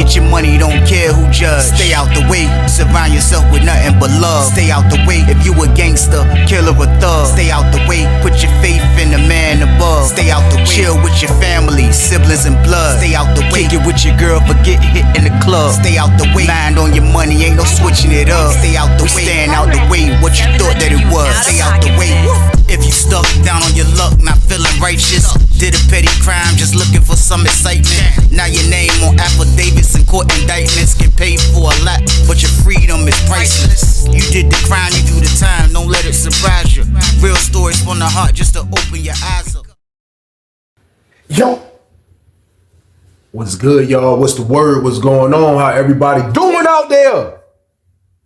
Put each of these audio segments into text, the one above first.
Get your money, don't care who judge. Stay out the way, surround yourself with nothing but love. Stay out the way, if you a gangster, killer or thug. Stay out the way, put your faith in the man above. Stay out the way, chill with your family, siblings and blood. Stay out the way, kick it with your girl, forget hit in the club. Stay out the way, mind on your money, ain't no switching it up. Stay out the way, stand out the way, what you thought that it was. Stay out the way. If you stuck down on your luck, not feeling righteous, did a petty crime, just looking for some excitement. Now your name on affidavits and court indictments, get paid for a lot, but your freedom is priceless. You did the crime, you do the time, don't let it surprise you. Real stories from the heart, just to open your eyes up. Yo, what's good, y'all? What's the word? What's going on? How everybody doing out there?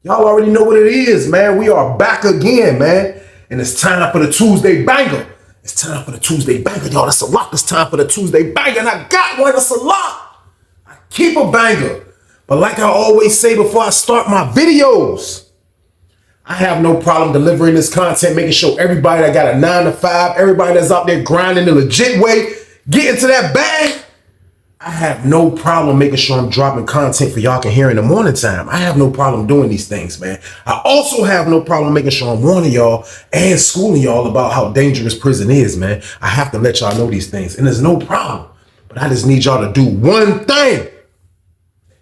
Y'all already know what it is, man. We are back again, man. And it's time for the Tuesday banger. It's time for the Tuesday banger, y'all. That's a lot. It's time for the Tuesday banger. And I got one. That's a lot. I keep a banger. But like I always say before I start my videos, I have no problem delivering this content, making sure everybody that got a 9 to 5, everybody that's out there grinding the legit way, get into that bag. I have no problem making sure I'm dropping content for y'all can hear in the morning time. I have no problem doing these things, man. I also have no problem making sure I'm warning y'all and schooling y'all about how dangerous prison is, man. I have to let y'all know these things, and there's no problem. But I just need y'all to do one thing,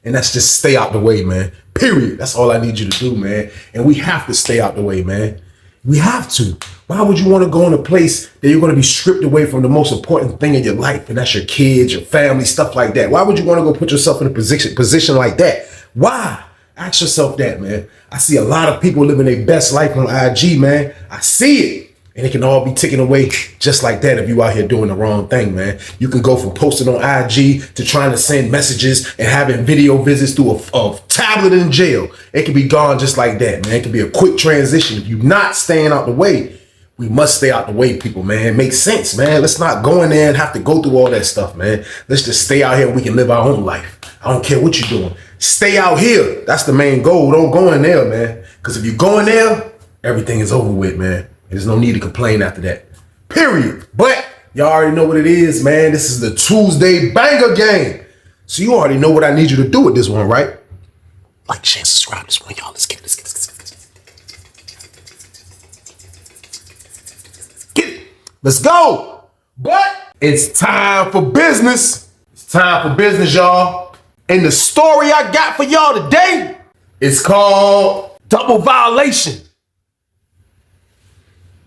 and that's just stay out the way, man. Period. That's all I need you to do, man. And we have to stay out the way, man. We have to. Why would you want to go in a place that you're going to be stripped away from the most important thing in your life, and that's your kids, your family, stuff like that? Why would you want to go put yourself in a position like that? Why? Ask yourself that, man. I see a lot of people living their best life on IG, man. I see it. And it can all be taken away just like that if you out here doing the wrong thing, man. You can go from posting on IG to trying to send messages and having video visits through a tablet in jail. It can be gone just like that, man. It can be a quick transition. If you're not staying out the way, we must stay out the way, people, man. It makes sense, man. Let's not go in there and have to go through all that stuff, man. Let's just stay out here and we can live our own life. I don't care what you're doing. Stay out here. That's the main goal. Don't go in there, man. Because if you go in there, everything is over with, man. There's no need to complain after that. Period. But y'all already know what it is, man. This is the Tuesday banger game. So you already know what I need you to do with this one, right? Like, share, subscribe this one, y'all. Let's get it. Let's get it. Get it. Let's go. But it's time for business. It's time for business, y'all. And the story I got for y'all today is called Double Violation.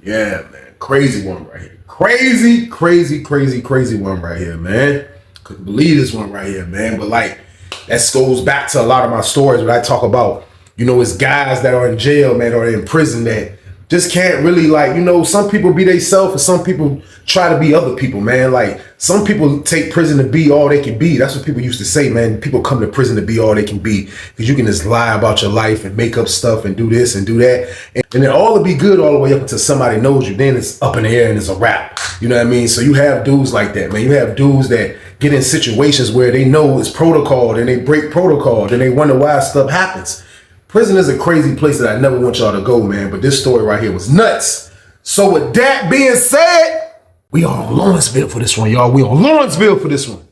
Yeah, man. Crazy one right here. Crazy one right here, man. Couldn't believe this one right here, man. But like, that goes back to a lot of my stories when I talk about, you know, it's guys that are in jail, man, or in prison that just can't really, like, you know, some people be themselves and some people try to be other people, man. Like, some people take prison to be all they can be. That's what people used to say, man. People come to prison to be all they can be because you can just lie about your life and make up stuff and do this and do that. And then all will be good all the way up until somebody knows you. Then it's up in the air and it's a wrap. You know what I mean? So you have dudes like that, man. You have dudes that get in situations where they know it's protocol and they break protocol and they wonder why stuff happens. Prison is a crazy place that I never want y'all to go, man. But this story right here was nuts. So with that being said, we are on Lawrenceville for this one, y'all. We on Lawrenceville for this one.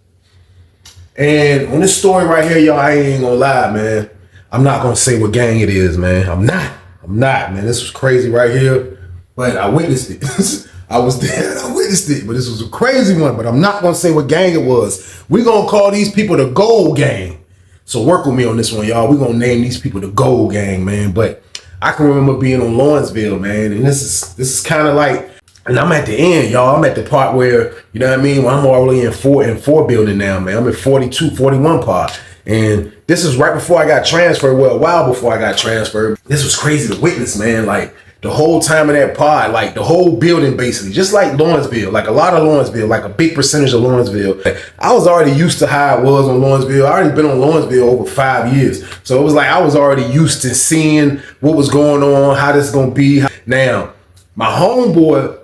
And on this story right here, y'all, I ain't gonna lie, man. I'm not gonna say what gang it is, man. I'm not, man. This was crazy right here. But I witnessed it. I was there and I witnessed it. But this was a crazy one. But I'm not gonna say what gang it was. We're gonna call these people the Gold Gang. So work with me on this one, y'all. We're going to name these people the Gold Gang, man. But I can remember being on Lawrenceville, man. And this is kind of like, and I'm at the end, y'all. I'm at the part where, you know what I mean? Well, I'm already in four building now, man. I'm in 42, 41 part. And this is right before I got transferred. Well, a while before I got transferred. This was crazy to witness, man. Like, the whole time of that pod, like the whole building basically, just like Lawrenceville, like a lot of Lawrenceville, like a big percentage of Lawrenceville. I was already used to how it was on Lawrenceville. I already been on Lawrenceville over 5 years. So it was like I was already used to seeing what was going on, how this is going to be. Now, my homeboy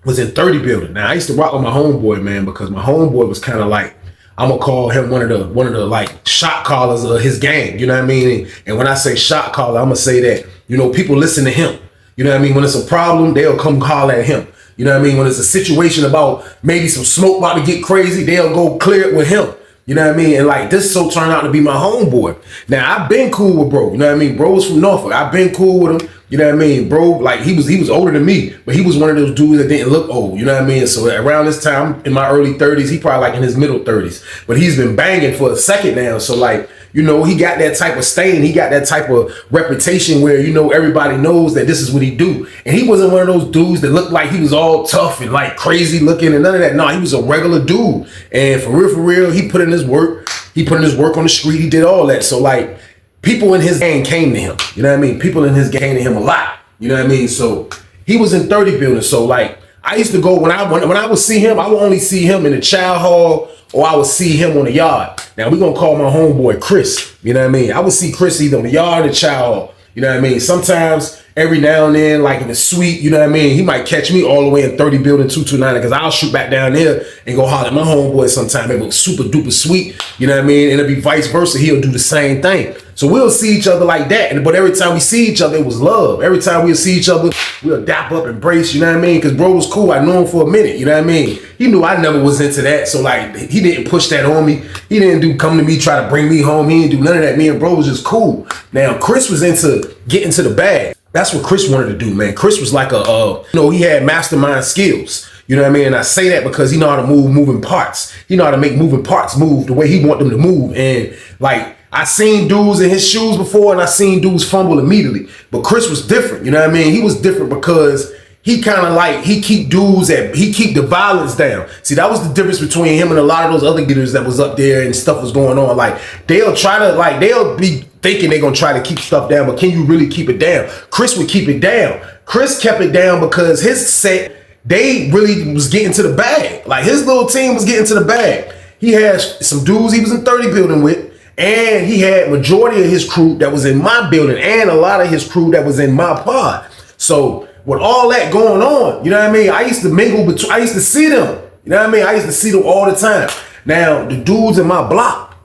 was in 30 building. Now, I used to rock with my homeboy, man, because my homeboy was kind of like, I'm gonna call him one of the like shot callers of his gang, you know what I mean? And when I say shot caller, I'm gonna say that, you know, people listen to him. You know what I mean? When it's a problem, they'll come holler at him. You know what I mean? When it's a situation about maybe some smoke about to get crazy, they'll go clear it with him. You know what I mean? And like this so turned out to be my homeboy. Now I've been cool with bro. You know what I mean? Bro was from Norfolk. I've been cool with him. You know what I mean? Bro, like he was older than me, but he was one of those dudes that didn't look old. You know what I mean? So around this time in my early 30s, he probably like in his middle 30s. But he's been banging for a second now. So like, you know, he got that type of stain. He got that type of reputation where, you know, everybody knows that this is what he do. And he wasn't one of those dudes that looked like he was all tough and like crazy looking and none of that. No, he was a regular dude. And for real, he put in his work. He put in his work on the street. He did all that. So like people in his gang came to him. You know what I mean? People in his gang came to him a lot. You know what I mean? So he was in 30 building. So like I used to go when I would see him, I would only see him in the child hall or I would see him on the yard. Now we're gonna call my homeboy Chris. You know what I mean? I would see Chris either on the yard or the child hall. You know what I mean? Sometimes every now and then, like if it's sweet, you know what I mean? He might catch me all the way in 30 building 229 because I'll shoot back down there and go holler at my homeboy sometime. It was super duper sweet, you know what I mean? And it'll be vice versa. He'll do the same thing. So we'll see each other like that. But every time we see each other, it was love. Every time we'll see each other, we'll dap up, embrace, you know what I mean? Because bro was cool. I knew him for a minute, you know what I mean? He knew I never was into that. So like, he didn't push that on me. He didn't come to me, try to bring me home. He didn't do none of that. Me and bro was just cool. Now, Chris was into getting to the bag. That's what Chris wanted to do, man. Chris was like he had mastermind skills. You know what I mean? And I say that because he know how to move moving parts. He know how to make moving parts move the way he want them to move. And like, I seen dudes in his shoes before and I seen dudes fumble immediately. But Chris was different, you know what I mean? He was different because he kind of like, he keep the violence down. See, that was the difference between him and a lot of those other leaders that was up there and stuff was going on. Like, they'll be thinking they're going to try to keep stuff down, but can you really keep it down? Chris would keep it down. Chris kept it down because his set, they really was getting to the bag. Like, his little team was getting to the bag. He had some dudes he was in 30 building with, and he had majority of his crew that was in my building and a lot of his crew that was in my pod. So with all that going on, you know what I mean? I used to mingle, I used to see them. You know what I mean? I used to see them all the time. Now, the dudes in my block,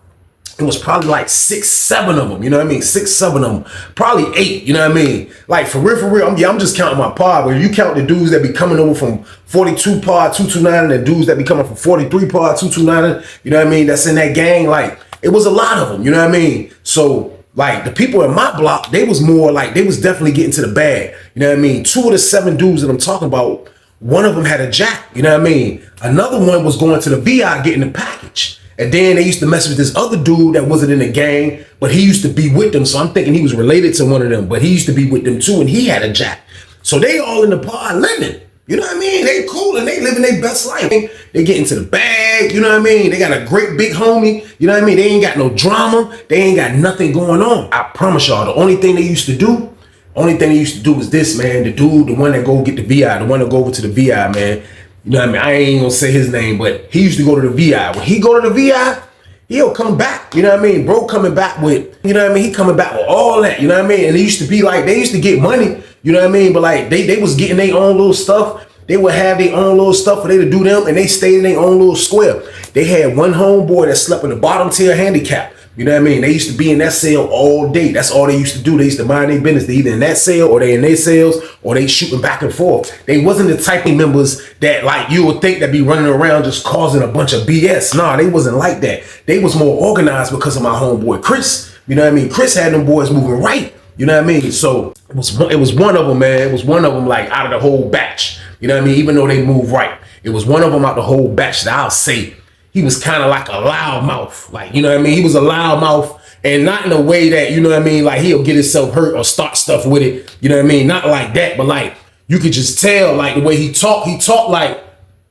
it was probably like 6, 7 of them, you know what I mean? 6, 7 of them, probably 8, you know what I mean? Like for real, I'm just counting my pod. Where you count the dudes that be coming over from 42 pod 229 and the dudes that be coming from 43 pod 229, you know what I mean? That's in that gang. Like it was a lot of them, you know what I mean? So like the people in my block, they was more like, they was definitely getting to the bag, you know what I mean? 2 of the 7 dudes that I'm talking about, one of them had a jack, you know what I mean? Another one was going to the VI getting the package. And then they used to mess with this other dude that wasn't in the gang, but he used to be with them. So I'm thinking he was related to one of them, but he used to be with them too, and he had a jack. So they all in the pod living. You know what I mean? They cool and they living their best life. They get into the bag, you know what I mean? They got a great big homie, you know what I mean? They ain't got no drama. They ain't got nothing going on. I promise y'all, the only thing they used to do was this, man. The dude, the one that go get the VI, the one that go over to the VI, man. You know what I mean? I ain't gonna say his name, but he used to go to the VI. When he go to the VI, he'll come back. You know what I mean? Bro coming back with, you know what I mean? He coming back with all that, you know what I mean? And it used to be like, they used to get money, you know what I mean? But like, they was getting their own little stuff. They would have their own little stuff for they to do them, and they stayed in their own little square. They had one homeboy that slept in the bottom tier handicap. You know what I mean? They used to be in that cell all day. That's all they used to do. They used to mind their business. They either in that cell or they in their cells or they shooting back and forth. They wasn't the type of members that like you would think that be running around just causing a bunch of BS. Nah, they wasn't like that. They was more organized because of my homeboy Chris. You know what I mean? Chris had them boys moving right. You know what I mean? So it was one of them, man. It was one of them like out of the whole batch. You know what I mean? Even though they move right, it was one of them out the whole batch that I'll say. He was kind of like a loud mouth. Like, you know what I mean? He was a loud mouth and not in a way that, you know what I mean? Like he'll get himself hurt or start stuff with it. You know what I mean? Not like that, but like you could just tell like the way he talked like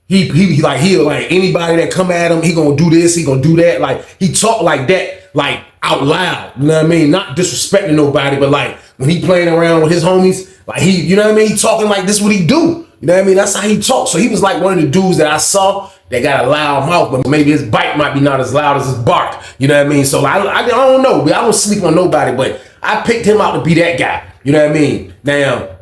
he'll like anybody that come at him, he gonna do this, he gonna do that. Like he talked like that, like out loud. You know what I mean? Not disrespecting nobody, but like when he playing around with his homies, like he, you know what I mean? He talking like this what he do. You know what I mean? That's how he talks. So he was like one of the dudes that I saw that got a loud mouth, but maybe his bite might be not as loud as his bark. You know what I mean? So I don't know. I don't sleep on nobody, but I picked him out to be that guy. You know what I mean? Now,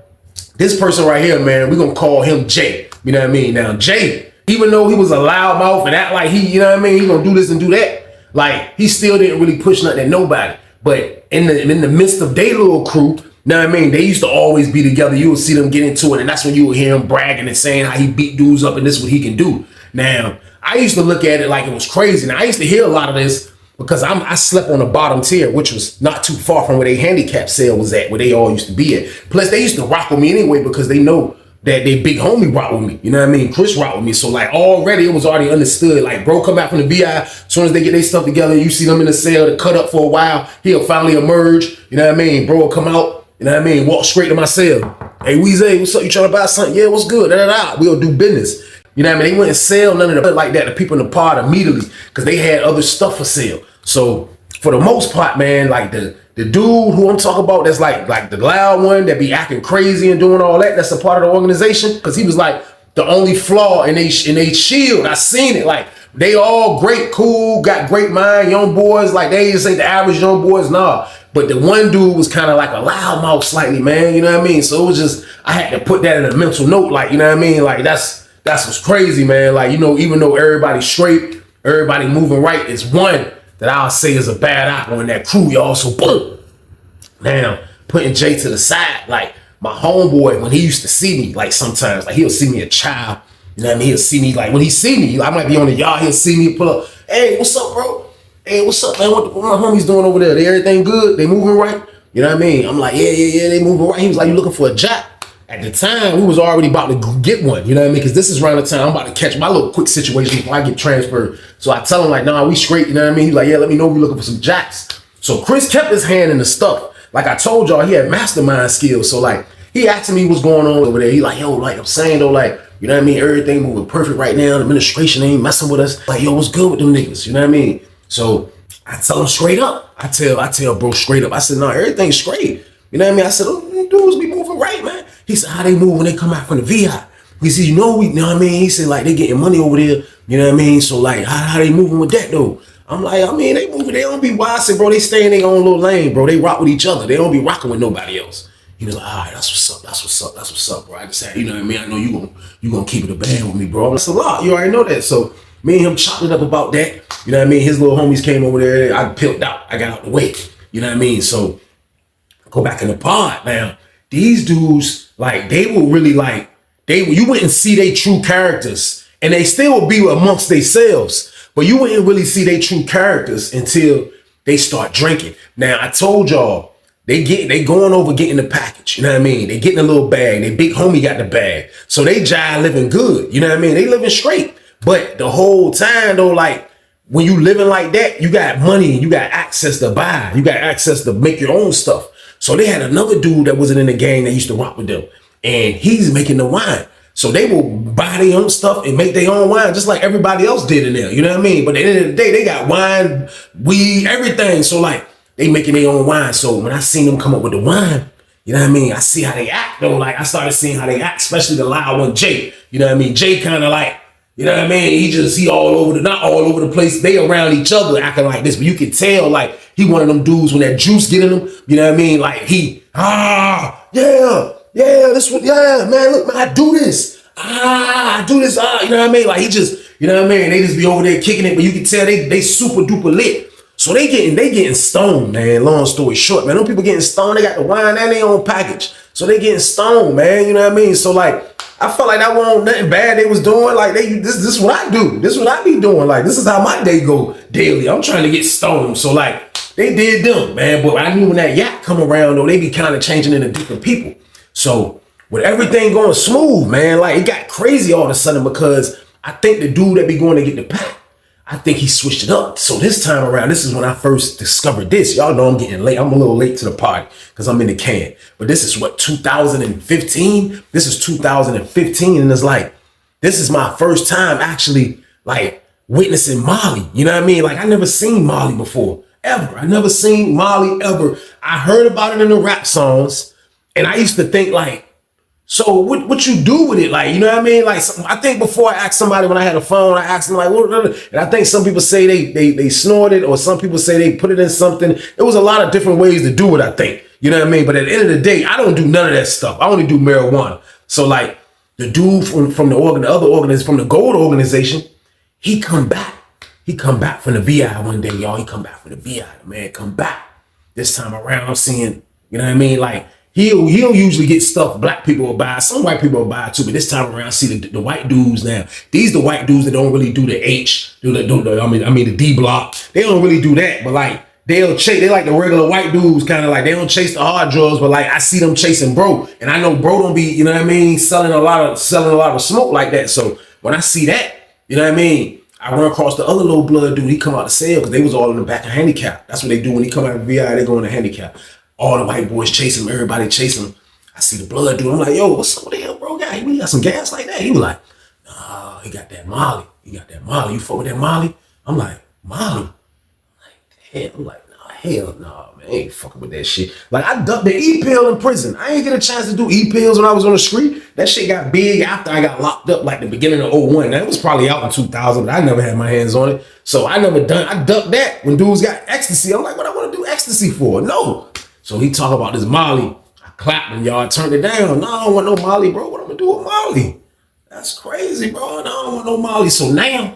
this person right here, man, we're going to call him Jay. You know what I mean? Now, Jay, even though he was a loud mouth and act like he, you know what I mean? He going to do this and do that. Like, he still didn't really push nothing at nobody. But in the midst of their little crew, you know what I mean? They used to always be together. You would see them get into it. And that's when you would hear him bragging and saying how he beat dudes up and this is what he can do. Now, I used to look at it like it was crazy. Now I used to hear a lot of this because I slept on the bottom tier, which was not too far from where they handicap sale was at, where they all used to be at. Plus, they used to rock with me anyway because they know that they big homie rock with me. You know what I mean? Chris rock with me. So like already, it was already understood. Like bro come out from the VI, as soon as they get their stuff together, you see them in the sale, to cut up for a while, he'll finally emerge. You know what I mean? Bro will come out, you know what I mean? Walk straight to my sale. Hey, Weezy, what's up? You trying to buy something? Yeah, what's good? We'll do business. You know what I mean? They wouldn't sell none of the like that to people in the pod immediately because they had other stuff for sale. So for the most part, man, like the dude who I'm talking about, that's like the loud one that be acting crazy and doing all that, that's a part of the organization, because he was like the only flaw in they shield. I seen it. Like they all great, cool, got great mind, young boys. Like they just ain't the average young boys, nah. But the one dude was kind of like a loudmouth slightly, man. You know what I mean? So it was just, I had to put that in a mental note. Like, you know what I mean? Like that's what's crazy, man. Like, you know, even though everybody's straight, everybody moving right, it's one that I'll say is a bad apple in that crew, y'all. So boom. Now, putting Jay to the side, like my homeboy, when he used to see me, like sometimes, like he'll see me a child, you know what I mean? He'll see me, like when he see me, I might be on the yard, he'll see me, pull up, hey, what's up, bro? Hey, what's up, man? What my homies doing over there? They everything good? They moving right? You know what I mean? I'm like, yeah, they moving right. He was like, you looking for a job? At the time, we was already about to get one, you know what I mean? Because this is around the time I'm about to catch my little quick situation before I get transferred. So I tell him like, nah, we straight, you know what I mean? He's like, yeah, let me know if you're looking for some jacks. So Chris kept his hand in the stuff. Like I told y'all, he had mastermind skills. So like, he asked me what's going on over there. He like, yo, like I'm saying though, like, you know what I mean? Everything moving perfect right now. The administration ain't messing with us. Like, yo, what's good with them niggas? You know what I mean? So I tell him straight up. I tell bro straight up. I said, no, everything's straight. You know what I mean? I said, oh, dudes be moving right, man. He said, how they move when they come out from the VI? He said, you know what I mean? He said, like, they getting money over there. You know what I mean? So like, how they moving with that though? I'm like, I mean, they moving, they don't be wild. I said, bro, they stay in their own little lane, bro. They rock with each other. They don't be rocking with nobody else. He was like, all right, that's what's up, bro. I just said, you know what I mean? I know you gonna keep it a band with me, bro. That's a lot. You already know that. So me and him chopped it up about that. You know what I mean? His little homies came over there. I peeled out. I got out the way. You know what I mean? So go back in the pod. Now, these dudes, like, they will really like, you wouldn't see their true characters, and they still would be amongst themselves, but you wouldn't really see their true characters until they start drinking. Now, I told y'all, they going over getting the package, you know what I mean? They getting a little bag. They big homie got the bag. So they jive living good, you know what I mean? They living straight. But the whole time though, like, when you living like that, you got money and you got access to buy. You got access to make your own stuff. So they had another dude that wasn't in the gang that used to rock with them, and he's making the wine. So they will buy their own stuff and make their own wine, just like everybody else did in there. You know what I mean? But at the end of the day, they got wine, weed, everything. So like, they making their own wine. So when I seen them come up with the wine, you know what I mean? I see how they act though. Like I started seeing how they act, especially the loud one, Jay. You know what I mean? Jay kind of like, you know what I mean? He all over not all over the place. They around each other acting like this, but you can tell like he one of them dudes when that juice get in him. You know what I mean? Like he, this one, yeah, man, look, man, I do this. I do this, you know what I mean? Like he just, you know what I mean? They just be over there kicking it, but you can tell they super duper lit. So they getting stoned, man. Long story short, man. Them people getting stoned, they got the wine and their own package. So they getting stoned, man. You know what I mean? So like, I felt like that wasn't nothing bad they was doing. Like this is what I do. This is what I be doing. Like this is how my day go daily. I'm trying to get stoned. So like they did them, man. But I knew when that yak come around though, they be kind of changing into different people. So with everything going smooth, man, like it got crazy all of a sudden because I think the dude that be going to get the pack, I think he switched it up. So this time around, this is when I first discovered this. Y'all know I'm getting late. I'm a little late to the party because I'm in the can. But this is what, 2015? This is 2015. And it's like, this is my first time actually like witnessing Molly. You know what I mean? Like I never seen Molly before, ever. I never seen Molly ever. I heard about it in the rap songs. And I used to think like, so what you do with it? Like, you know what I mean? Like, I think before I asked somebody when I had a phone, I asked them like, what? And I think some people say they snorted, or some people say they put it in something. There was a lot of different ways to do it, I think. You know what I mean? But at the end of the day, I don't do none of that stuff. I only do marijuana. So like the dude from the other organization, from the Gold organization, he come back. He come back from the VI one day, y'all. He come back from the VI, man. Come back. This time around, I'm seeing, you know what I mean? Like, He'll usually get stuff black people will buy. Some white people will buy too, but this time around, I see the white dudes now. These the white dudes that don't really do the H, I mean the D block. They don't really do that, but like they'll chase. They like the regular white dudes, kind of like they don't chase the hard drugs, but like I see them chasing bro, and I know bro don't be, you know what I mean, selling a lot of smoke like that. So when I see that, you know what I mean, I run across the other little blood dude. He come out to sale because they was all in the back of handicap. That's what they do when he come out of VI. They go into handicap. All the white boys chasing him. Everybody chasing him. I see the blood dude. I'm like, yo, what's up with the hell, bro? Guy, he got some gas like that. He was like, nah, he got that Molly. He got that Molly. You fuck with that Molly? I'm like, Molly? I'm like, nah, hell no, man. I ain't fucking with that shit. Like, I ducked the E-pill in prison. I ain't get a chance to do E-pills when I was on the street. That shit got big after I got locked up, like the beginning of 01. That was probably out in 2000, but I never had my hands on it. So I ducked that when dudes got ecstasy. I'm like, what I want to do ecstasy for? No. So he talk about this Molly. I clapped and y'all turned it down. No, I don't want no Molly, bro. What I'm gonna do with Molly? That's crazy, bro. No, I don't want no Molly. So now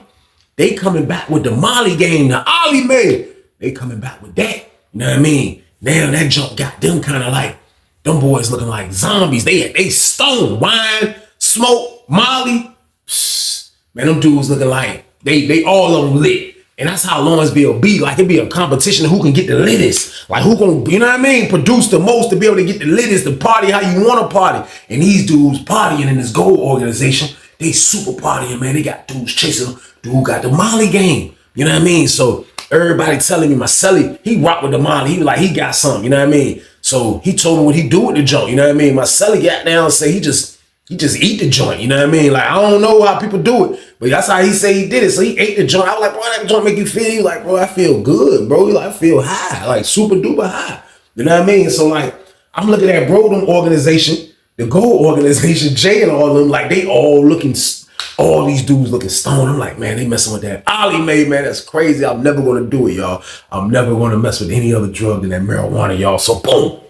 they coming back with the Molly game, the Ollie made. They coming back with that. You know what I mean? Now that junk got them kind of like, them boys looking like zombies. They stone, wine, smoke, Molly. Man, them dudes looking like they all of them lit. And that's how Lawrenceville be. Like, it be a competition of who can get the littest. Like, who gonna, you know what I mean, produce the most to be able to get the littest, to party how you want to party. And these dudes partying in this gold organization, they super partying, man. They got dudes chasing them. Dude got the Molly game. You know what I mean? So everybody telling me, my celly, he rock with the Molly. He was like, he got something, you know what I mean? So he told me what he do with the joint, you know what I mean? My celly got down and say he just eat the joint, you know what I mean? Like, I don't know how people do it, but that's how he say he did it. So he ate the joint. I was like, bro, that joint make you feel? He was like, bro, I feel good, bro. He like, I feel high, like super duper high. You know what I mean? So like, I'm looking at bro, them organization, the gold organization, Jay and all of them, like they all looking, all these dudes looking stoned. I'm like, man, they messing with that Ollie made, man. That's crazy. I'm never gonna do it, y'all. I'm never gonna mess with any other drug than that marijuana, y'all. So boom.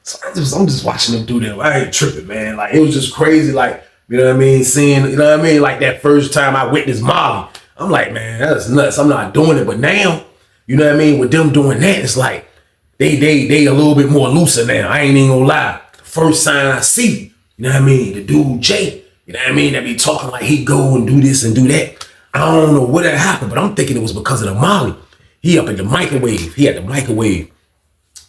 So I'm just watching them do that. I ain't tripping, man. Like, it was just crazy. Like, you know what I mean? Seeing, you know what I mean? Like that first time I witnessed Molly, I'm like, man, that's nuts. I'm not doing it. But now, you know what I mean? With them doing that, it's like they a little bit more looser now. I ain't even gonna lie. The first sign I see, you know what I mean? The dude Jay, you know what I mean? That be talking like he go and do this and do that. I don't know what that happened, but I'm thinking it was because of the Molly. He up in the microwave. He had the microwave.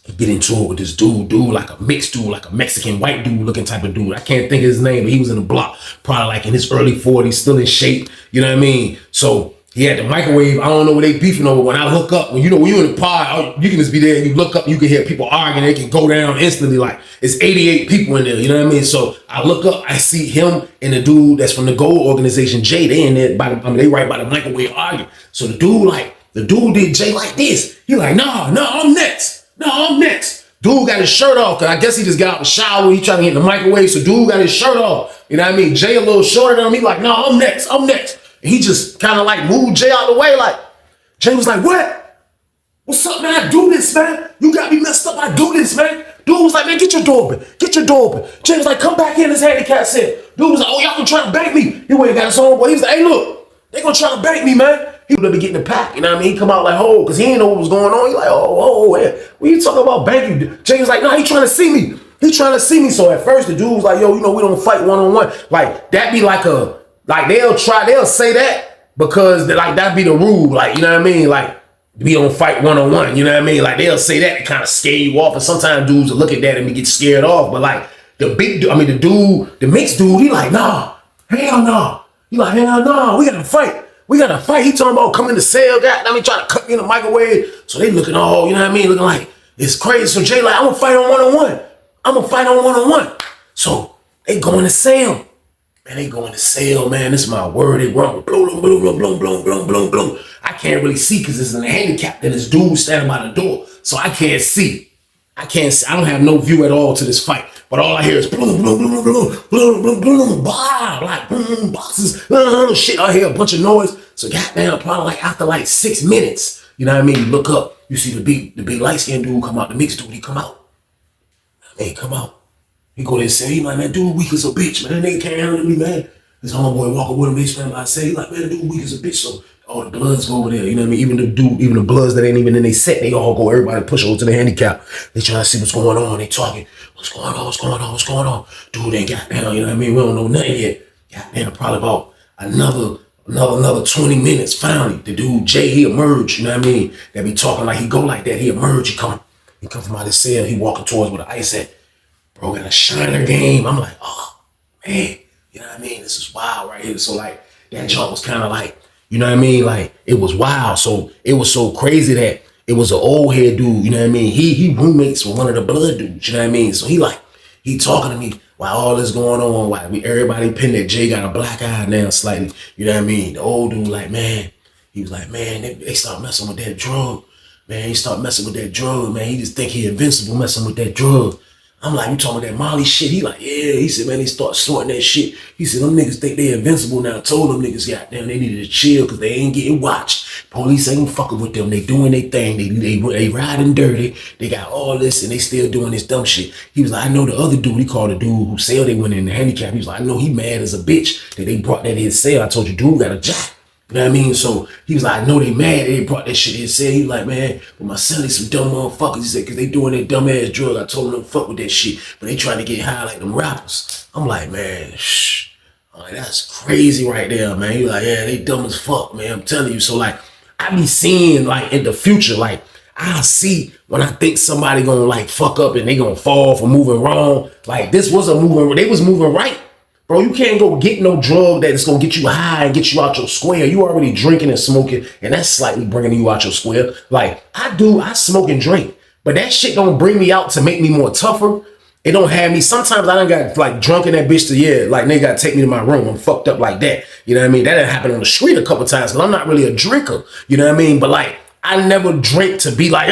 He get into it with this dude like a mixed dude, like a Mexican white dude looking type of dude. I can't think of his name, but he was in the block, probably like in his early 40s, still in shape. You know what I mean? So he had the microwave. I don't know what they beefing over. When I look up, when you in the pod, you can just be there and you look up, you can hear people arguing. They can go down instantly. Like, it's 88 people in there. You know what I mean? So I look up, I see him and the dude that's from the gold organization, Jay. They in there they right by the microwave arguing. So the dude did Jay like this. He like, no, I'm next. No, I'm next. Dude got his shirt off, because I guess he just got out the shower. He trying to get in the microwave, so dude got his shirt off. You know what I mean? Jay a little shorter than him. He like, no, I'm next. And he just kind of like moved Jay out the way. Like, Jay was like, what? What's up, man? I do this, man. You got me messed up. I do this, man. Dude was like, man, get your door open. Jay was like, come back in, this handicap set. Dude was like, oh, y'all gonna try to bank me. He went and got his own boy. He was like, hey, look, they gonna try to bank me, man. He would be getting the pack, you know what I mean? He come out like, oh, because he didn't know what was going on. He like, oh, yeah. What you talking about banking? Jay was like, no, he trying to see me. So at first the dude was like, yo, you know, we don't fight one-on-one. Like, that be like they'll say that because like that be the rule. Like, you know what I mean? Like, we don't fight one-on-one, you know what I mean? Like, they'll say that to kind of scare you off. And sometimes dudes will look at that and get scared off. But like, the mixed dude, he like, nah, hell no. He like, hell no, we gotta fight. He talking about coming to cell, trying to cut me in the microwave. So they looking all, you know what I mean? Looking like it's crazy. So Jay like, I'm gonna fight on one-on-one. So they going to cell. Man, man. This is my word. They run with bloom. I can't really see because it's in a handicap. Then this dude standing by the door. So I can't see. I don't have no view at all to this fight. But all I hear is boom, blah, like boom, boxes, shit. I hear a bunch of noise. So goddamn, probably like after like 6 minutes, you know what I mean? You look up, you see the big light-skinned dude come out, the mixed dude, he come out. Hey, come out. He go there and say, he like, man, dude weak as a bitch, man. Nigga can't handle me, man. His homeboy walking with him, they stand by and say, he like, man, dude weak as a bitch. So All the bloods go over there, you know what I mean? Even the bloods that ain't even in they set, they all go, everybody push over to the handicap. They trying to see what's going on. They talking, what's going on, what's going on, what's going on? Dude ain't got down, you know what I mean? We don't know nothing yet. Got down probably about another 20 minutes. Finally, the dude, Jay, he emerged, you know what I mean? That be talking like he go like that. He emerged, he come from out his cell, he walking towards where the ice at. Bro, got a shiner game. I'm like, oh, man, you know what I mean? This is wild right here. So like, that jump was kind of like, you know what I mean? Like, it was wild. So it was so crazy that it was an old head dude, you know what I mean? He roommates with one of the blood dudes, you know what I mean? So he talking to me while all this going on, while everybody pinned that Jay got a black eye now slightly, you know what I mean? The old dude like, man, he was like, man, they start messing with that drug. Man, he start messing with that drug, man. He just think he invincible messing with that drug. I'm like, you talking about that Molly shit? He like, yeah. He said, man, they start snorting that shit. He said, them niggas think they invincible now. I told them niggas, goddamn, they needed to chill because they ain't getting watched. Police ain't fucking with them. They doing their thing. They riding dirty. They got all this and they still doing this dumb shit. He was like, I know the other dude. He called the dude who said they went in the handicap. He was like, I know he mad as a bitch that they brought that in his cell. I told you, dude got a job. You know what I mean? So he was like, I know they mad. They brought that shit in. Said he was like, man, but my son is some dumb motherfuckers. He said, cause they doing that dumb ass drug. I told them don't fuck with that shit, but they trying to get high like them rappers. I'm like, man, shh. I'm like, that's crazy right there, man. He like, yeah, they dumb as fuck, man. I'm telling you. So like, I be seeing like in the future, like I see when I think somebody gonna like fuck up and they gonna fall for moving wrong. Like this wasn't moving. They was moving right. Bro, you can't go get no drug that's gonna get you high and get you out your square. You already drinking and smoking, and that's slightly bringing you out your square. Like I smoke and drink, but that shit don't bring me out to make me more tougher. It don't have me. Sometimes I done got like drunk in that bitch to like they gotta take me to my room. I'm fucked up like that. You know what I mean? That done happened on the street a couple times because I'm not really a drinker. You know what I mean? But like I never drink to be like,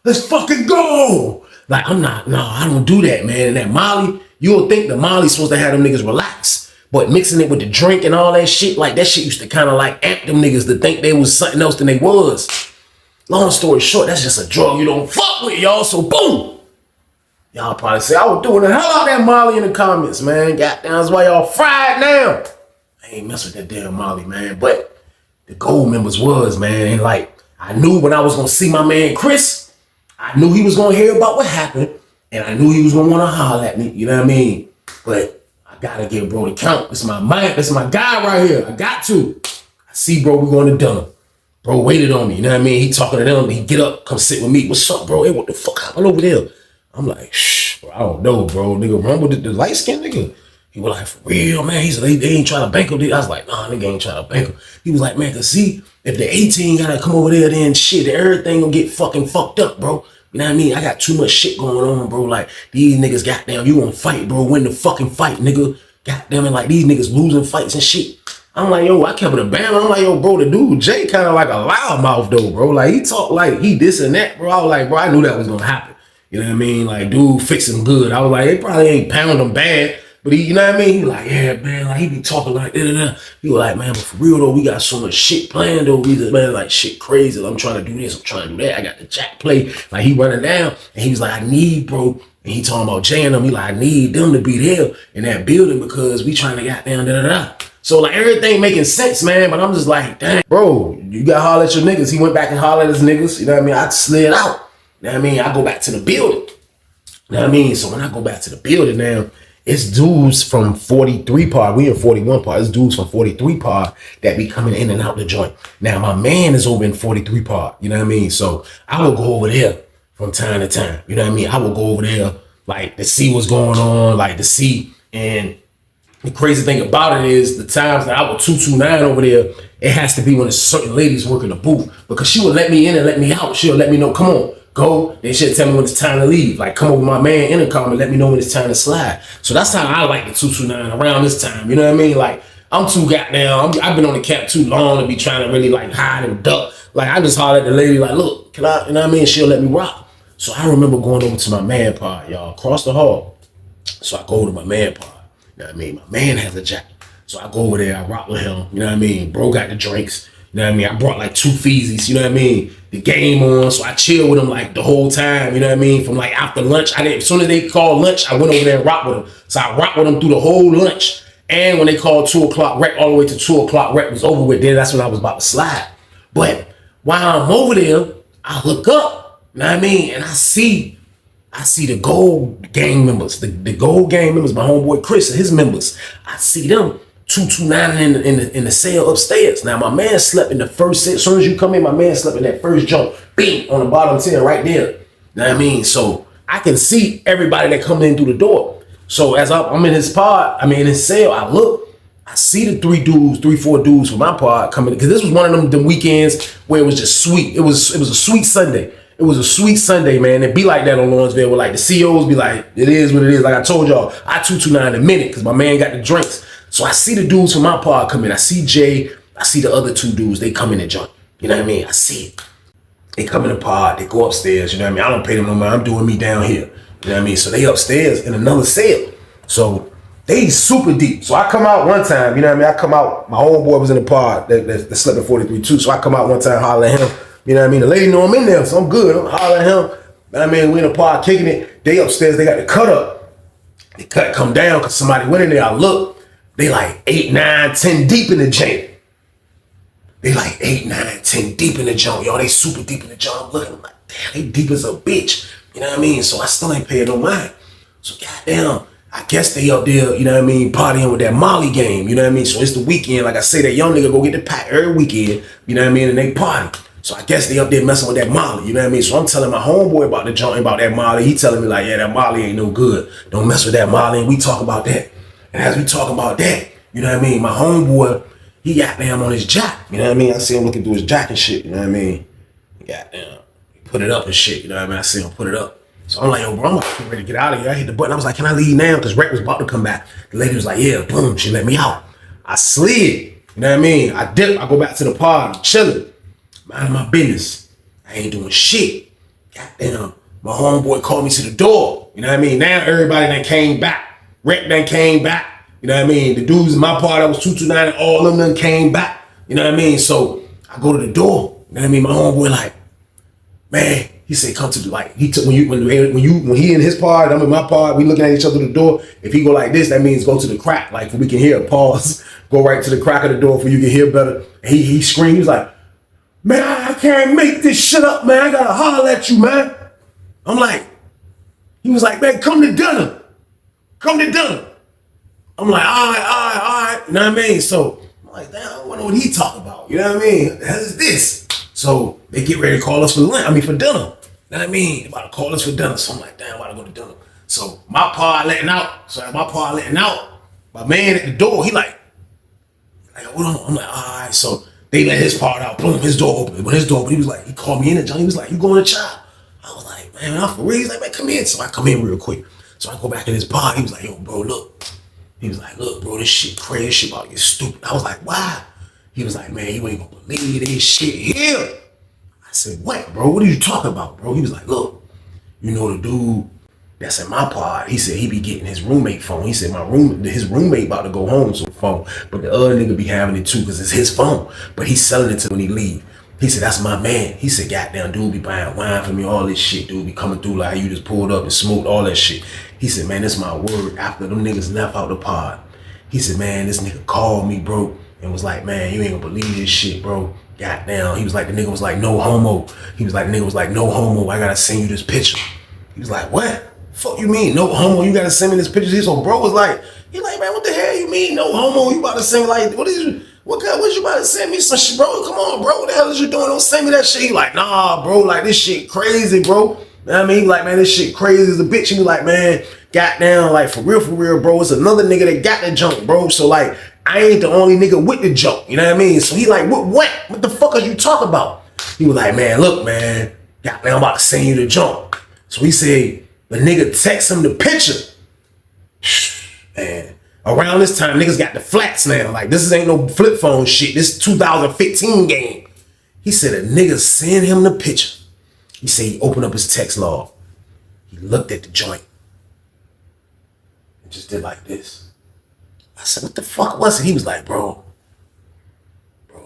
let's fucking go. Like I'm not, no, I don't do that, man. And that Molly. You'll think the Molly's supposed to have them niggas relax, but mixing it with the drink and all that shit, like that shit used to kind of like amp them niggas to think they was something else than they was. Long story short, that's just a drug you don't fuck with, y'all. So boom. Y'all probably say, I was doing the hell out of that Molly in the comments, man. Goddamn, that's why y'all fried now. I ain't mess with that damn Molly, man. But the gold members was, man. And like, I knew when I was gonna see my man Chris, I knew he was gonna hear about what happened. And I knew he was gonna wanna holler at me, you know what I mean? But I gotta give bro the count. This is my man, this is my guy right here. I got to. I see bro, we going to dinner. Bro waited on me, you know what I mean? He talking to them, he get up, come sit with me. What's up, bro? Hey, what the fuck happened over there? I'm like, shh, bro, I don't know, bro. Nigga, run with the light skinned nigga. He was like, for real, man. He said, they ain't trying to bank him. I was like, nah, nigga ain't trying to bank him. He was like, man, cause see, if the 18 gotta come over there, then shit, everything gonna get fucking fucked up, bro. You know what I mean? I got too much shit going on, bro. Like, these niggas, goddamn, you wanna fight, bro. Win the fucking fight, nigga. Goddamn it, like, these niggas losing fights and shit. I'm like, yo, I kept it a bam. I'm like, yo, bro, the dude, Jay, kind of like a loudmouth, though, bro. Like, he talk like he this and that, bro. I was like, bro, I knew that was gonna happen. You know what I mean? Like, dude, fix him good. I was like, they probably ain't pound him bad. But he, you know what I mean? He was like, yeah, man, like, he be talking like, da-da-da. He was like, man, but for real, though, we got so much shit planned, though. We just, man, like, shit crazy. I'm trying to do this. I'm trying to do that. I got the jack play. Like, he running down. And he was like, I need, bro. And he talking about Jay and them. He like, I need them to be there in that building because we trying to get down, da-da-da. So, like, everything making sense, man. But I'm just like, dang, bro, you got to holler at your niggas. He went back and hollered at his niggas. You know what I mean? I slid out. You know what I mean? I go back to the building. You know what I mean? So, when I go back to the building now, it's dudes from 43 pod. We in 41 pod. It's dudes from 43 pod that be coming in and out the joint. Now, my man is over in 43 pod. You know what I mean? So I will go over there from time to time. You know what I mean? I will go over there, like, to see what's going on, like, to see. And the crazy thing about it is the times that I would 229 over there, it has to be when there's certain ladies working the booth because she would let me in and let me out. She'll let me know, come on. Go, then she'll tell me when it's time to leave. Like, come over my man intercom and let me know when it's time to slide. So that's how I like the 229 around this time. You know what I mean? Like, I'm too goddamn, I've been on the cap too long to be trying to really like hide and duck. Like, I just holler at the lady like, look, can I, you know what I mean? She'll let me rock. So I remember going over to my man pod, y'all, across the hall. So I go to my man pod. You know what I mean? My man has a jacket. So I go over there, I rock with him. You know what I mean? Bro got the drinks. You know what I mean? I brought like 2 Feezies, you know what I mean? The game on, so I chill with them like the whole time, you know what I mean? From like after lunch, as soon as they called lunch, I went over there and rocked with them. So I rocked with them through the whole lunch. And when they called 2 o'clock rec, all the way to 2 o'clock rec was over with, then that's when I was about to slide. But while I'm over there, I look up, you know what I mean? And I see the Gold Gang members, the Gold Gang members, my homeboy Chris and his members. I see them 229 in the cell upstairs. Now my man slept in the first cell. As soon as you come in, my man slept in that first jump, bing, on the bottom 10 right there. You know what I mean? So I can see everybody that come in through the door. So as I'm in his pod, in his cell, I look, I see the 4 dudes from my pod coming, because this was one of them weekends where it was just sweet. It was a sweet Sunday. It was a sweet Sunday, man. It be like that on Lawrenceville, where like the COs be like, it is what it is. Like I told y'all, I 229 in a minute because my man got the drinks. So I see the dudes from my pod come in. I see Jay. I see the other 2 dudes. They come in the joint. You know what I mean? I see it. They come in the pod. They go upstairs. You know what I mean? I don't pay them no money. I'm doing me down here. You know what I mean? So they upstairs in another cell. So they super deep. So I come out one time. You know what I mean? I come out. My homeboy was in the pod that slept in 43 too. So I come out one time, holler at him. You know what I mean? The lady know I'm in there, so I'm good. I'm hollering at him. You know what I mean? We in the pod kicking it. They upstairs, they got the cut up. The cut come down because somebody went in there. I look, they like 8, 9, 10 deep in the joint. They like 8, 9, 10 deep in the joint. Y'all, they super deep in the joint. I'm looking, I'm like, damn, they deep as a bitch. You know what I mean? So I still ain't paying no mind. So goddamn, I guess they up there, you know what I mean, partying with that Molly game. You know what I mean? So it's the weekend. Like I say, that young nigga go get the pack every weekend. You know what I mean? And they party. So I guess they up there messing with that Molly, you know what I mean? So I'm telling my homeboy about the joint, about that Molly. He telling me like, yeah, that Molly ain't no good. Don't mess with that Molly. And we talk about that. And as we talk about that, you know what I mean? My homeboy, he got down on his jack. You know what I mean? I see him looking through his jack and shit, you know what I mean? He got down, he put it up and shit, you know what I mean? I see him put it up. So I'm like, yo, bro, I'm like, ready to get out of here. I hit the button. I was like, can I leave now? Because Rec was about to come back. The lady was like, yeah, boom, she let me out. I slid, you know what I mean? I dip, I go back to the pod, I'm chilling. Minding my business. I ain't doing shit. Goddamn, my homeboy called me to the door. You know what I mean? Now everybody that came back. Rec done came back. You know what I mean? The dudes in my part that was 229 and all of them done came back. You know what I mean? So I go to the door. You know what I mean? My homeboy like, man, he said, come to the like. He took when he in his part, I'm in my part. We looking at each other at the door. If he go like this, that means go to the crack. Like we can hear. Pause. Go right to the crack of the door for you can hear better. And he screamed. He was like, man, I can't make this shit up, man. I gotta holler at you, man. I'm like, he was like, man, come to dinner. Come to dinner. I'm like, all right. You know what I mean? So I'm like, damn, I wonder what he talking about. You know what I mean? What the hell is this? So they get ready to call us for lunch. For dinner. You know what I mean? They about to call us for dinner. So I'm like, damn, I gotta go to dinner. So my pa letting out. My man at the door, he like, hold on. I'm like, all right. So they let his part out. Boom, his door open. When his door open, he was like, he called me in the joint. He was like, you going to chow? I was like, man, I'm for real. He's like, man, come in. So I come in real quick. So I go back in his pod. He was like, yo, bro, look. He was like, look, bro, this shit crazy. This shit about to get stupid. I was like, why? He was like, man, you ain't gonna believe this shit here. I said, what, bro? What are you talking about, bro? He was like, look, you know the dude that's in my pod, he said he be getting his roommate phone. He said his roommate about to go home to the phone, but the other nigga be having it too because it's his phone. But he's selling it to when he leave. He said, that's my man. He said, goddamn, dude be buying wine for me, all this shit. Dude be coming through like you just pulled up and smoked all that shit. He said, man, that's my word. After them niggas left out the pod, he said, man, this nigga called me, bro, and was like, man, you ain't gonna believe this shit, bro. Goddamn. He was like, the nigga was like, no homo. He was like, the nigga was like, no homo. I gotta send you this picture. He was like, what? Fuck you mean no homo? You gotta send me this picture. So bro was like, he like, man, what the hell you mean no homo? You about to send me like, what you about to send me some shit, bro? Come on, bro. What the hell is you doing? Don't send me that shit. He like, nah, bro. Like this shit crazy, bro. You know what I mean? He like, man, this shit crazy as a bitch. He was like, man, goddamn, like for real, bro. It's another nigga that got the junk, bro. So like, I ain't the only nigga with the junk. You know what I mean? So he like, what the fuck are you talking about? He was like, man, look, man, goddamn, I'm about to send you the junk. So he said, the nigga text him the picture. Man, around this time, niggas got the flats now. Like, this ain't no flip phone shit. This 2015 game. He said a nigga send him the picture. He said he opened up his text log. He looked at the joint. And just did like this. I said, what the fuck was it? He was like, bro, I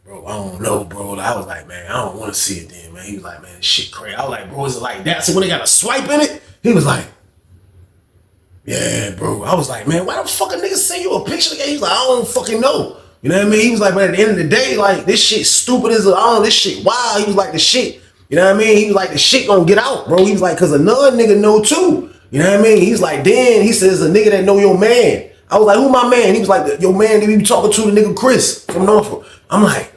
don't know, bro. I was like, man, I don't want to see it then, man. He was like, man, shit crazy. I was like, bro, is it like that? So when they got a swipe in it, he was like, Yeah, bro. I was like, man, why the fuck a nigga send you a picture again? He's like, I don't fucking know. You know what I mean? He was like, but at the end of the day, like, this shit stupid as this shit wild. He was like, the shit, you know what I mean? He was like, the shit gonna get out, bro. He was like, cause another nigga know too. You know what I mean? He's like, then he says, a nigga that know your man. I was like, who my man? He was like, your man that we be talking to, the nigga Chris from Norfolk. I'm like,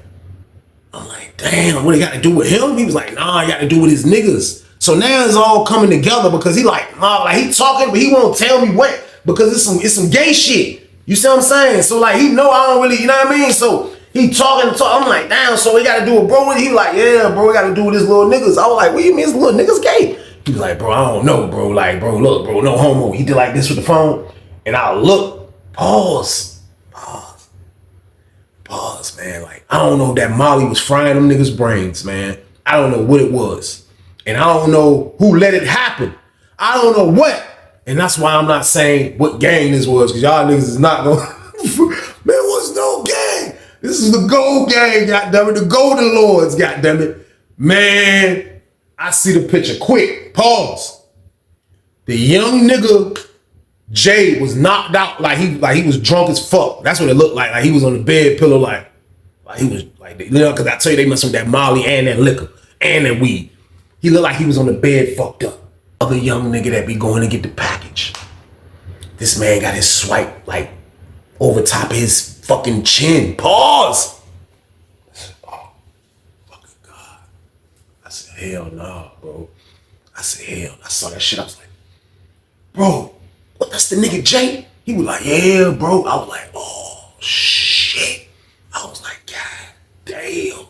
damn, what it got to do with him? He was like, nah, it got to do with his niggas. So now it's all coming together because he like, nah, like he talking, but he won't tell me what, because it's some gay shit. You see what I'm saying? So like he know I don't really, you know what I mean? So he talking. I'm like, damn, so we got to do with bro. He like, yeah, bro, we got to do with his little niggas. I was like, what you mean his little niggas gay? He was like, bro, I don't know, bro. Like, bro, look, bro, no homo. He did like this with the phone. And I look, pause, man. Like, I don't know that Molly was frying them niggas' brains, man. I don't know what it was. And I don't know who let it happen. I don't know what. And that's why I'm not saying what gang this was, because y'all niggas is not going man, was no gang. This is the gold gang, goddammit. The golden lords, goddammit. Man, I see the picture. Quick, pause. The young nigga Jay was knocked out like he was drunk as fuck. That's what it looked like. Like he was on the bed pillow, like he was like, you know, because I tell you they messed with that Molly and that liquor and that weed. He looked like he was on the bed fucked up. Other young nigga that be going to get the package. This man got his swipe like over top of his fucking chin. Pause. I said, oh, fucking God. I said, hell no, bro. I said, hell. I saw that shit. I was like, bro, what, that's the nigga Jay? He was like, yeah, bro. I was like, oh, shit. I was like, God damn.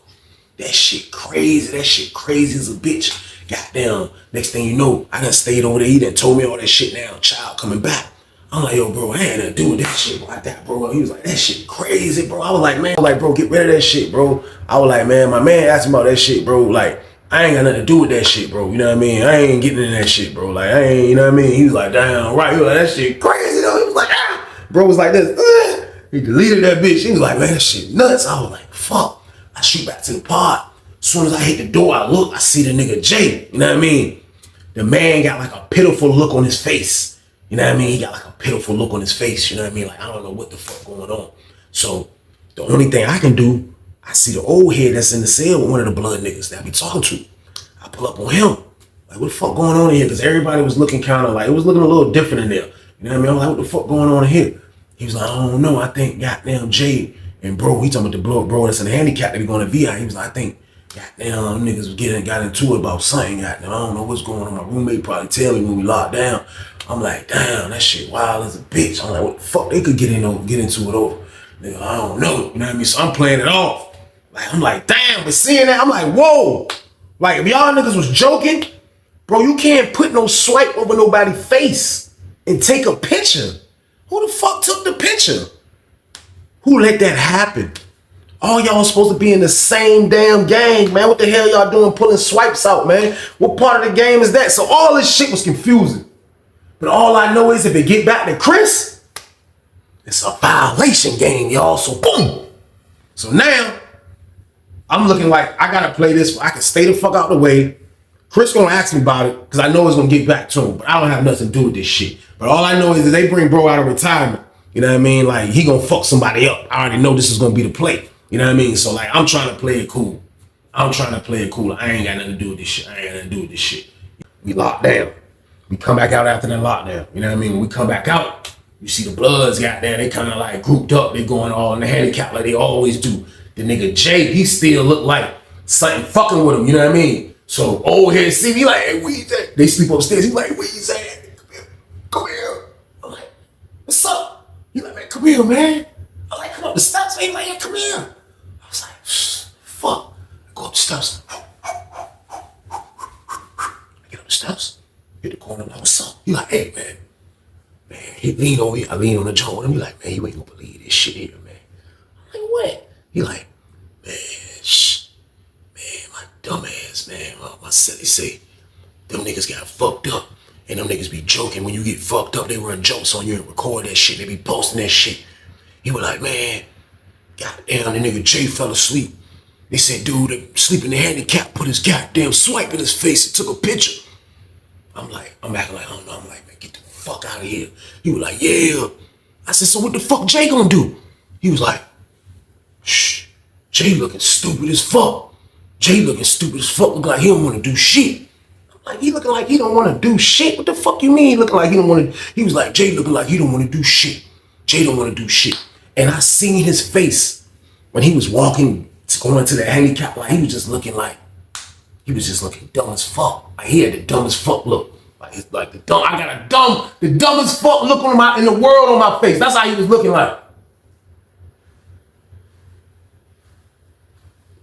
That shit crazy. That shit crazy as a bitch. Goddamn. Next thing you know, I done stayed over there. He done told me all that shit now. Child coming back. I'm like, yo, bro, I ain't nothing to do with that shit like that, bro. He was like, that shit crazy, bro. I was like, man, bro, get rid of that shit, bro. I was like, man, my man asked me about that shit, bro. Like, I ain't got nothing to do with that shit, bro. You know what I mean? I ain't getting in that shit, bro. Like, I ain't, you know what I mean? He was like, damn, right. He was like, that shit crazy, though. He was like, ah. Bro was like this. He deleted that bitch. He was like, man, that shit nuts. I was like, fuck. I shoot back to the pod. As soon as I hit the door, I look, I see the nigga Jay. You know what I mean? The man got like a pitiful look on his face. You know what I mean? He got like a pitiful look on his face. You know what I mean? Like, I don't know what the fuck going on. So the only thing I can do, I see the old head that's in the cell with one of the blood niggas that I be talking to. I pull up on him. Like, what the fuck going on in here? Because everybody was looking kind of like, it was looking a little different in there. You know what I mean? I'm like, what the fuck going on in here? He was like, I don't know. I think goddamn Jay and bro, he talking about the bro that's in the handicap that be going to VI. He was like, I think goddamn niggas was got into it about something. Goddamn, I don't know what's going on. My roommate probably tell me when we locked down. I'm like, damn, that shit wild as a bitch. I'm like, what the fuck they could get into it over? Nigga, I don't know. You know what I mean? So I'm playing it off. Like, I'm like, damn, but seeing that, I'm like, whoa. Like, if y'all niggas was joking, bro, you can't put no swipe over nobody's face and take a picture. Who the fuck took the picture? Who let that happen? All y'all supposed to be in the same damn gang, man. What the hell y'all doing pulling swipes out, man? What part of the game is that? So all this shit was confusing. But all I know is if it get back to Chris, it's a violation game, y'all. So boom. So now, I'm looking like I gotta play this. I can stay the fuck out the way. Chris gonna ask me about it because I know it's gonna get back to him. But I don't have nothing to do with this shit. But all I know is that they bring bro out of retirement. You know what I mean? Like, he gonna fuck somebody up. I already know this is gonna be the play. You know what I mean? So, like, I'm trying to play it cool. I ain't got nothing to do with this shit. We locked down. We come back out after that lockdown. You know what I mean? When we come back out, you see the Bloods got there. They kind of like grouped up. They going all in the handicap like they always do. The nigga Jay, he still look like something fucking with him. You know what I mean? So old head see me like, hey, where you at? They sleep upstairs. He like, where you at? Come here. I'm like, what's up? He like, man, come here, man. I'm like, come up the steps. He like, yeah, come here. I was like, fuck. I go up the steps. I get up the steps. Hit the corner. I'm like, what's up? He like, hey, man. Man, he lean on me. I lean on the jaw with him. He like, man, you ain't gonna believe this shit here, man. I'm like, what? He like, man, man, my dumb ass, man. My silly say, them niggas got fucked up. And them niggas be joking. When you get fucked up, they run jokes on you and record that shit. They be posting that shit. He was like, man, goddamn, the nigga Jay fell asleep. They said, dude, sleep in the handicap, put his goddamn swipe in his face and took a picture. I'm acting like, I don't know. I'm like, man, get the fuck out of here. He was like, yeah. I said, so what the fuck Jay gonna do? He was like, shh, Jay looking stupid as fuck. Jay looking stupid as fuck. Look like he don't want to do shit. Like, he looking like he don't want to do shit. What the fuck you mean he looking like he don't want to? He was like, Jay looking like he don't want to do shit. Jay don't want to do shit. And I seen his face when he was walking, going to the handicap. Like, he was just looking dumb as fuck. Like, he had the dumbest fuck look. Like the dumb, I got the dumbest fuck look in the world on my face. That's how he was looking like.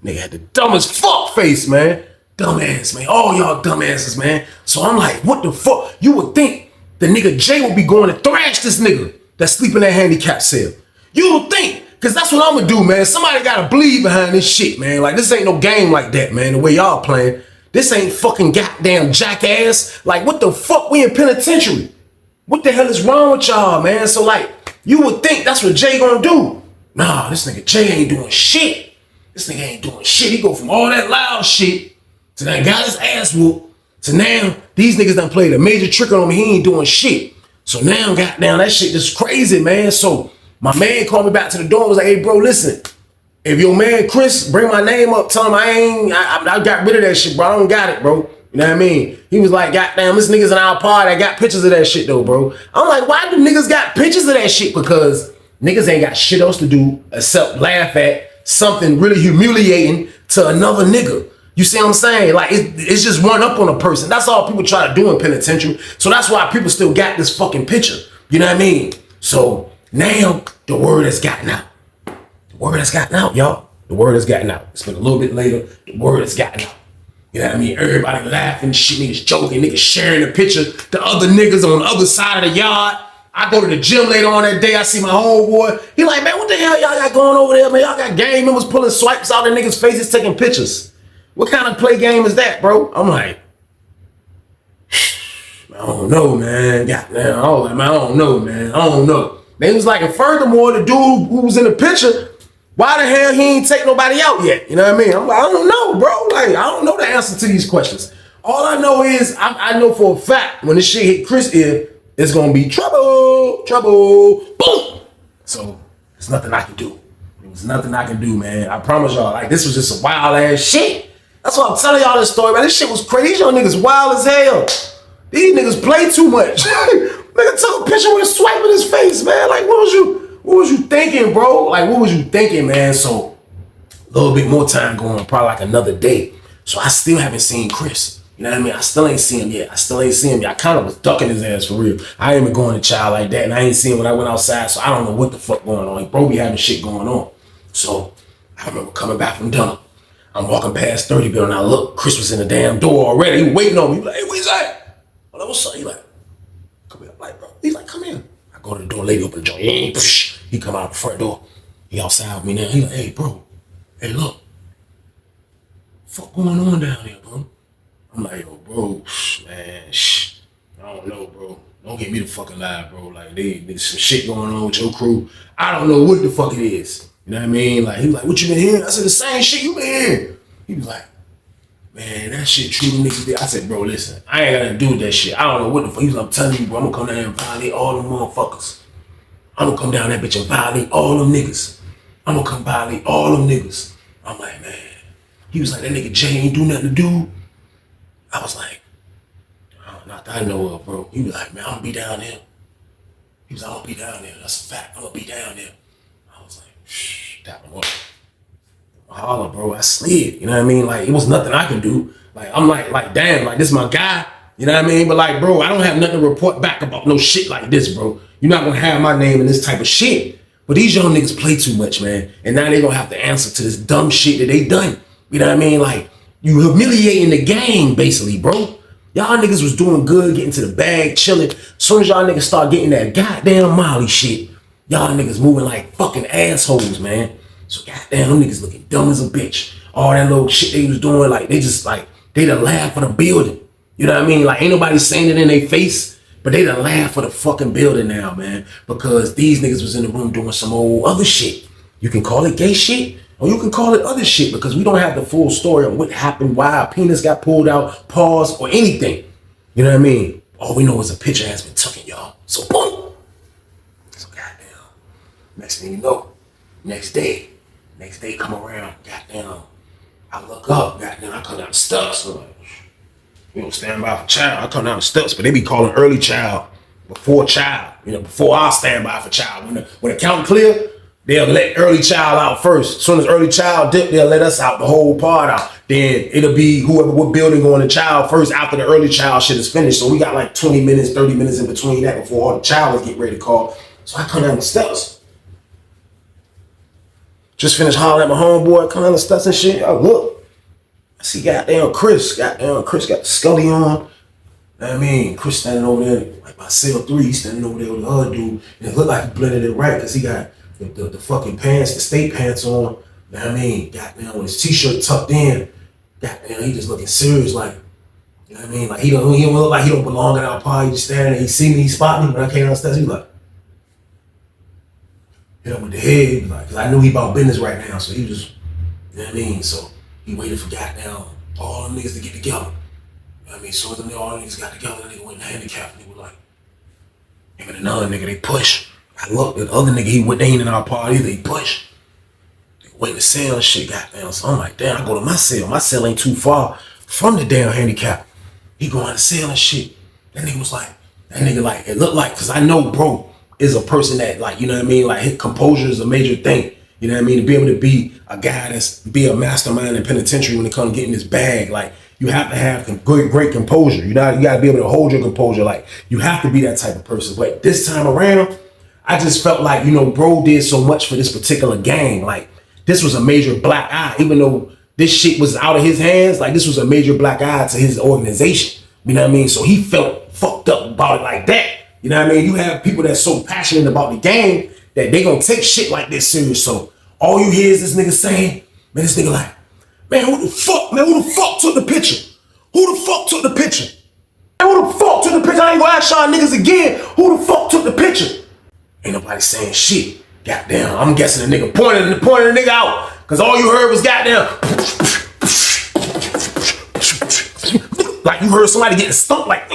Nigga had the dumbest fuck face, man. Dumbass, man. All y'all dumbasses, man. So I'm like, what the fuck? You would think the nigga Jay would be going to thrash this nigga that's sleeping in that handicap cell. You would think, because that's what I'm gonna do, man. Somebody gotta bleed behind this shit, man. Like, this ain't no game like that, man, the way y'all playing. This ain't fucking goddamn jackass. Like, what the fuck? We in penitentiary. What the hell is wrong with y'all, man? So, like, you would think that's what Jay gonna do. Nah, this nigga Jay ain't doing shit. This nigga ain't doing shit. He go from all that loud shit to that got his ass whooped to now these niggas done played a major trick on him. He ain't doing shit. So now, goddamn, that shit just crazy, man. So my man called me back to the door and was like, hey, bro, listen. If your man Chris bring my name up, tell him I got rid of that shit, bro. I don't got it, bro. You know what I mean? He was like, goddamn, this niggas in our party. I got pictures of that shit, though, bro. I'm like, why do niggas got pictures of that shit? Because niggas ain't got shit else to do except laugh at something really humiliating to another nigga. You see what I'm saying? Like, it's just run up on a person. That's all people try to do in penitentiary. So that's why people still got this fucking picture. You know what I mean? So now the word has gotten out. The word has gotten out, y'all. The word has gotten out. It's been a little bit later. The word has gotten out. You know what I mean? Everybody laughing, shit, niggas joking, niggas sharing the picture. The other niggas on the other side of the yard. I go to the gym later on that day. I see my homeboy. He like, man, what the hell y'all got going over there, man? Y'all got gang members pulling swipes out of niggas' faces, taking pictures. What kind of play game is that, bro? I'm like, I don't know, man. Goddamn, I was like, man, I don't know, man. I don't know. They was like, and furthermore, the dude who was in the picture, why the hell he ain't take nobody out yet? You know what I mean? I'm like, I don't know, bro. Like, I don't know the answer to these questions. All I know is, I know for a fact, when this shit hit Chris' ear, it's gonna be trouble, boom. So, there's nothing I can do. There's nothing I can do, man. I promise y'all, like, this was just a wild ass shit. That's why I'm telling y'all this story, man. This shit was crazy. These young niggas wild as hell. These niggas play too much. Nigga took a picture with a swipe in his face, man. Like, what was you thinking, bro? Like, what was you thinking, man? So, a little bit more time going, probably like another day. So, I still haven't seen Chris. You know what I mean? I still ain't seen him yet. I kind of was ducking his ass for real. I ain't been going to child like that, and I ain't seen him when I went outside, so I don't know what the fuck going on. Bro be having shit going on. So, I remember coming back from dinner. I'm walking past 30 building, and I look, Chris was in the damn door already. He was waiting on me. He was like, hey, where's that? I'm like, what's up? He like, come here. I'm like, bro. He's like, come here. I go to the door, lady open the door. He come out the front door. He outside with me now. He like, hey, bro. Hey, look. Fuck going on down here, bro? I'm like, yo, bro, man, I don't know, bro. Don't get me the fucking lie, bro. Like, there's some shit going on with your crew. I don't know what the fuck it is. You know what I mean? Like, he was like, what you been hearing? I said, the same shit you been hearing. He was like, man, that shit true to niggas. I said, bro, listen, I ain't got to do with that shit. I don't know what the fuck. He was like, I'm telling you, bro, I'm gonna come down here and violate all them motherfuckers. I'm gonna come down that bitch and violate all them niggas. I'm gonna come violate all them niggas. I'm like, man. He was like, that nigga Jay ain't do nothing to do. I was like, oh, not that I know of, bro. He was like, man, I'm gonna be down there. He was like, I'm gonna be down there. That's a fact. I'm gonna be down there. I was like, shh, that one. Holla, bro. I slid. You know what I mean? Like, it was nothing I can do. Like, I'm like, damn, like, this my guy. You know what I mean? But like, bro, I don't have nothing to report back about no shit like this, bro. You're not gonna have my name in this type of shit. But these young niggas play too much, man. And now they gonna have to answer to this dumb shit that they done. You know what I mean? Like, you humiliating the gang, basically, bro. Y'all niggas was doing good, getting to the bag, chilling. As soon as y'all niggas start getting that goddamn Molly shit, y'all niggas moving like fucking assholes, man. So goddamn, them niggas looking dumb as a bitch. All that little shit they was doing, like, they just like, they done laugh for the building. You know what I mean? Like, ain't nobody saying it in their face, but they done laugh for the fucking building now, man. Because these niggas was in the room doing some old other shit. You can call it gay shit, or you can call it other shit, because we don't have the full story of what happened, why a penis got pulled out, pause, or anything. You know what I mean? All we know is a picture has been taken, y'all. So boom. So goddamn. Next thing you know, next day come around, goddamn. I look up, goddamn, I come down the steps. So like, we don't stand by for child. I come down the steps, but they be calling early child before child. You know, before I stand by for child. When the count clear, they'll let early child out first. As soon as early child dip, they'll let us out, the whole part out. Then it'll be whoever what building going to child first after the early child shit is finished. So we got like 20 minutes, 30 minutes in between that before all the child is getting ready to call. So I come down the steps. Just finished hollering at my homeboy, come down the steps and shit. Oh, look. I see goddamn Chris. Goddamn Chris got the Scully on. I mean, Chris standing over there, like by cell 3, standing over there with the other dude. And it looked like he blended it right because he got the fucking pants, the state pants on. You know what I mean? Goddamn, with his t-shirt tucked in. Goddamn, he just looking serious, like, you know what I mean? Like, he don't look like he don't belong in our party. He just standing there, he see me, he spot me. When I came down the steps, he was like, hit him with the head. He was like, because I knew he about business right now. So he just, you know what I mean? So he waited for goddamn all them niggas to get together. You know what I mean? So as all them niggas got together, the nigga went in handicap and they were like, him and another nigga, they push. I looked at the other nigga, they ain't in our party either, he push. Waiting to sell and shit, goddamn. So I'm like, damn, I go to my cell. My cell ain't too far from the damn handicap. He going to sell and shit. That nigga was like, it looked like, because I know bro is a person that, like, you know what I mean? Like, his composure is a major thing. You know what I mean? To be able to be a guy be a mastermind in penitentiary when it comes to getting this bag, like, you have to have great composure. You got to be able to hold your composure. Like, you have to be that type of person. But this time around, I just felt like, you know, bro did so much for this particular gang. Like, this was a major black eye, even though this shit was out of his hands. Like, this was a major black eye to his organization. You know what I mean? So he felt fucked up about it like that. You know what I mean? You have people that's so passionate about the game that they gonna take shit like this serious. So all you hear is this nigga saying, man, this nigga like, man, who the fuck took the picture? Who the fuck took the picture? Man, who the fuck took the picture? I ain't gonna ask y'all niggas again. Who the fuck took the picture? Ain't nobody saying shit. Goddamn, I'm guessing the nigga pointed the nigga out. Cause all you heard was goddamn. Like you heard somebody getting stumped like.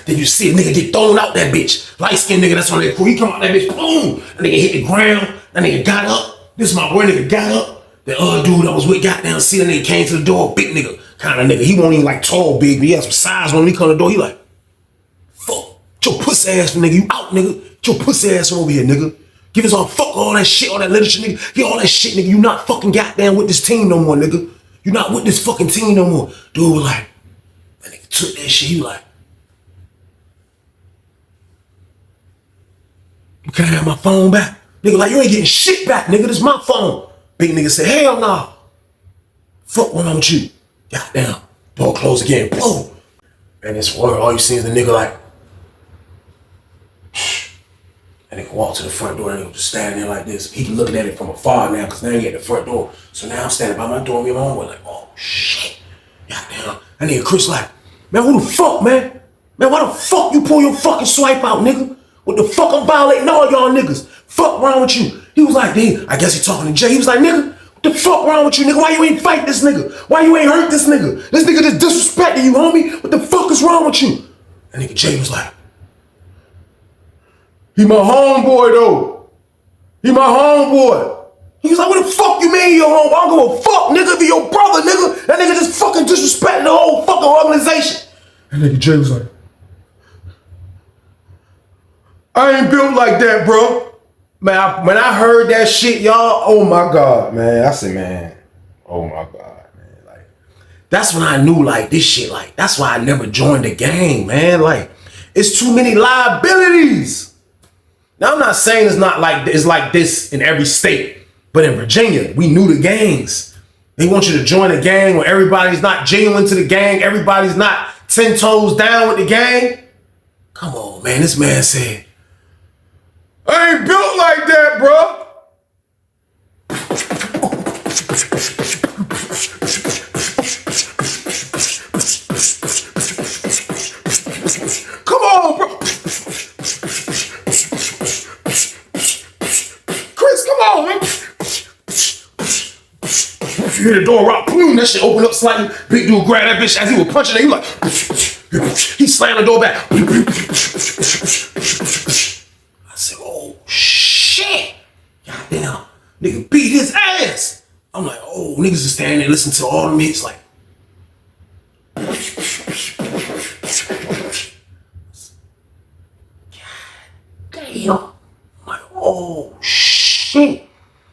Then you see a nigga get thrown out that bitch. Light skinned nigga, that's on that crew. He come out that bitch, boom. That nigga hit the ground. That nigga got up. This is my boy, nigga got up. The other dude that was with goddamn, see that nigga came to the door, big nigga kind of nigga. He wasn't even like tall, big, but he had some size when he come to the door. He like, fuck. Get your pussy ass from nigga, you out, nigga. Get your pussy ass from over here, nigga. Give us all fuck all that shit, all that literature, nigga. Get all that shit, nigga. You not fucking goddamn with this team no more, nigga. You not with this fucking team no more. Dude was like, that nigga took that shit. He was like, can I have my phone back? Nigga like, you ain't getting shit back, nigga. This my phone. Big nigga said, hell nah. Fuck wrong with you. Goddamn. Door closed again. Boom. And this word, all you see is the nigga like, and nigga walk to the front door and he was just standing there like this. He looking at it from afar now because now he at the front door. So now I'm standing by my door and me and my homeboy like, oh shit. Goddamn. And nigga Chris like, man, who the fuck, man? Man, why the fuck you pull your fucking swipe out, nigga? What the fuck I'm violating all y'all niggas? Fuck wrong with you? He was like, dude, I guess he talking to Jay. He was like, nigga, what the fuck wrong with you, nigga? Why you ain't fight this nigga? Why you ain't hurt this nigga? This nigga just disrespecting you, homie. What the fuck is wrong with you? And nigga Jay was like, he my homeboy though. He my homeboy. He was like, what the fuck you mean your homeboy? I don't give a fuck, nigga. If he your brother, nigga. That nigga just fucking disrespecting the whole fucking organization. And nigga Jay was like, I ain't built like that, bro. Man, when I heard that shit, y'all, oh my God, man. I said, man, oh my God, man. Like, that's when I knew, like, this shit, like, that's why I never joined the gang, man. Like, it's too many liabilities. Now, I'm not saying it's like this in every state, but in Virginia, we knew the gangs. They want you to join a gang where everybody's not genuine to the gang, everybody's not 10 toes down with the gang. Come on, man. This man said, I ain't built like that, bro. Come on, bro. Chris, come on, man. hear the door rock, boom, that shit open up slightly. Big dude grab that bitch as he was punching it. He like, he slammed the door back. I said, oh shit. Goddamn, nigga beat his ass. I'm like, oh, niggas is standing there listening to all them hits like. God damn. I'm like, oh shit.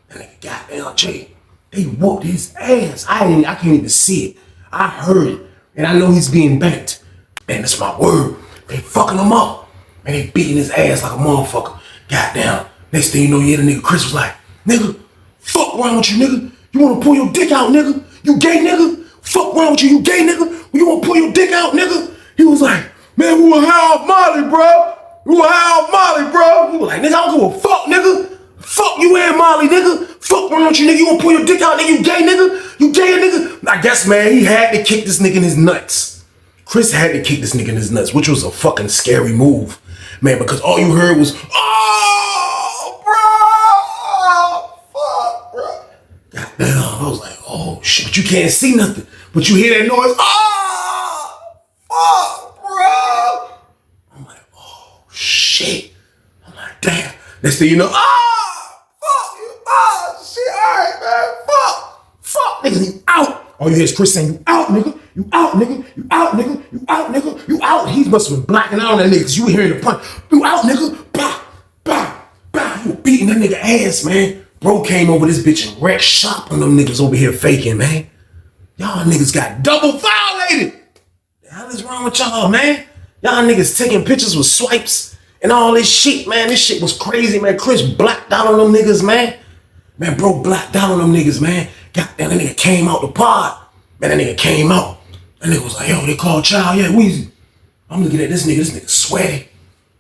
That nigga goddamn Jay. They whooped his ass. I can't even see it. I heard it. And I know he's being banked. Man, that's my word. They fucking him up. Man, they beating his ass like a motherfucker. Goddamn. Next thing you know, yeah, the nigga Chris was like, nigga, fuck wrong with you, nigga? You wanna pull your dick out, nigga? You gay, nigga? Fuck wrong with you, you gay, nigga? You wanna pull your dick out, nigga? He was like, man, we were high off Molly, bro. We were high off Molly, bro. He was like, nigga, I don't give a fuck, nigga. Fuck you and Molly, nigga. Fuck wrong with you, nigga? You wanna pull your dick out, nigga? You gay, nigga? You gay, nigga? I guess, man, he had to kick this nigga in his nuts. Chris had to kick this nigga in his nuts, which was a fucking scary move, man, because all you heard was, oh, bro, fuck, bro. Goddamn, I was like, oh, shit, but you can't see nothing. But you hear that noise, oh, fuck, bro. I'm like, oh, shit. I'm like, damn. Next thing you know, oh, fuck you, oh, shit, all right, man, fuck, nigga, you out. All you hear is Chris saying, you out, nigga. You out, nigga. You out, nigga. You out, nigga. You out. He must have been blacking out on that nigga because you were hearing the punch. You out, nigga. Bah, bah, bah. You were beating that nigga ass, man. Bro came over this bitch and wrecked shop on them niggas over here faking, man. Y'all niggas got double violated. The hell is wrong with y'all, man? Y'all niggas taking pictures with swipes and all this shit, man. This shit was crazy, man. Chris blacked out on them niggas, man. Man, bro blacked out on them niggas, man. Goddamn, that nigga came out the pod. Man, that nigga came out. That nigga was like, yo, they called Child, yeah, Weezy. I'm looking at this nigga sweaty.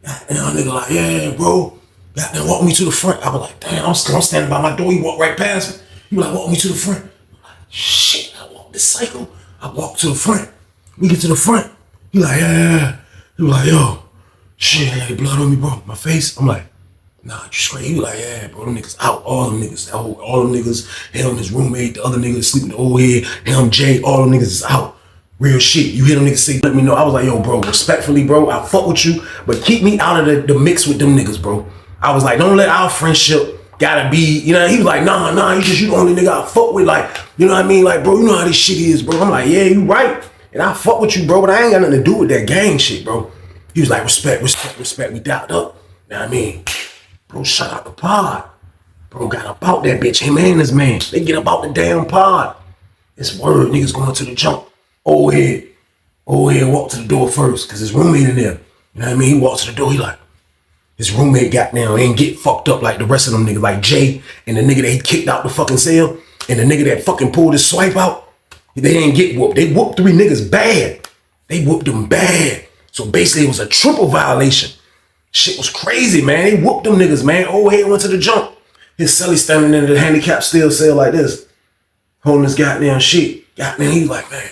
Goddamn, nigga like, yeah, bro. Goddamn, walk me to the front. I was like, damn, I'm standing by my door. He walked right past me. He was like, walk me to the front. I'm like, shit, I walked this cycle. I walked to the front. We get to the front. He like, yeah. He was like, yo, shit, I got blood on me, bro. My face. I'm like, nah, you straight. He was like, yeah, bro, them niggas out. All them niggas, all them niggas, him, his roommate, the other niggas sleeping the old head, him, Jay, all them niggas is out. Real shit. You hear them niggas say, let me know. I was like, yo, bro, respectfully, bro, I'll fuck with you, but keep me out of the mix with them niggas, bro. I was like, don't let our friendship gotta be, you know, he was like, nah, you the only nigga I fuck with, like, you know what I mean? Like, bro, you know how this shit is, bro. I'm like, yeah, you right. And I fuck with you, bro, but I ain't got nothing to do with that gang shit, bro. He was like, respect. We doubted up. You know what I mean? Bro, shut out the pod. Bro got about that bitch. Him and his man. They get about the damn pod. It's word, niggas going to the jump. Old head walked to the door first, cause his roommate in there. You know what I mean? He walked to the door, he like, his roommate got down, ain't get fucked up like the rest of them niggas, like Jay and the nigga that he kicked out the fucking cell, and the nigga that fucking pulled his swipe out. They ain't get whooped. They whooped 3 niggas bad. They whooped them bad. So basically it was a triple violation. Shit was crazy, man. They whooped them niggas, man. Old head went to the jump. His celly standing in the handicap steel cell like this, holding his goddamn shit. Goddamn, he was like, man,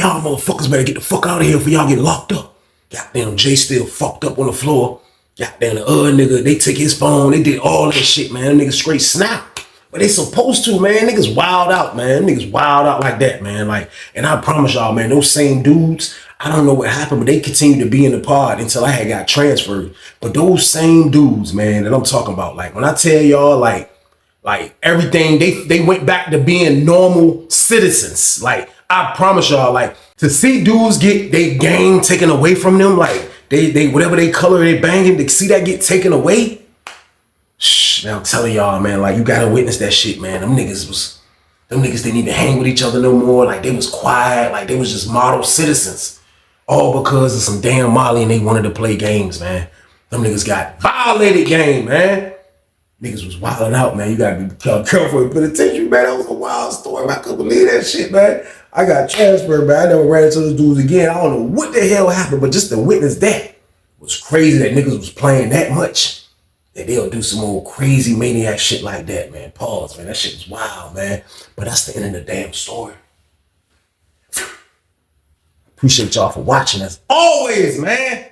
y'all motherfuckers better get the fuck out of here before y'all get locked up. Goddamn, Jay still fucked up on the floor. Goddamn, the other nigga, they took his phone. They did all that shit, man. Them niggas straight snap. But they supposed to, man. Niggas wild out, man. Niggas wild out like that, man. Like, and I promise y'all, man, those same dudes, I don't know what happened, but they continued to be in the pod until I had got transferred. But those same dudes, man, that I'm talking about, like, when I tell y'all, like everything, they went back to being normal citizens. Like, I promise y'all, like, to see dudes get their game taken away from them, like, they whatever they color they banging, to see that get taken away. Shh, man, I'm telling y'all, man, like, you gotta witness that shit, man. Them niggas didn't even hang with each other no more. Like, they was quiet, like, they was just model citizens. All because of some damn Molly and they wanted to play games, man. Them niggas got violated game, man. Niggas was wilding out, man. You gotta be careful with penitentiary, man. That was a wild story. I couldn't believe that shit, man. I got transferred, man. I never ran into those dudes again. I don't know what the hell happened, but just to witness that was crazy that niggas was playing that much. That they'll do some old crazy maniac shit like that, man. Pause, man. That shit was wild, man. But that's the end of the damn story. Appreciate y'all for watching us. Always, man.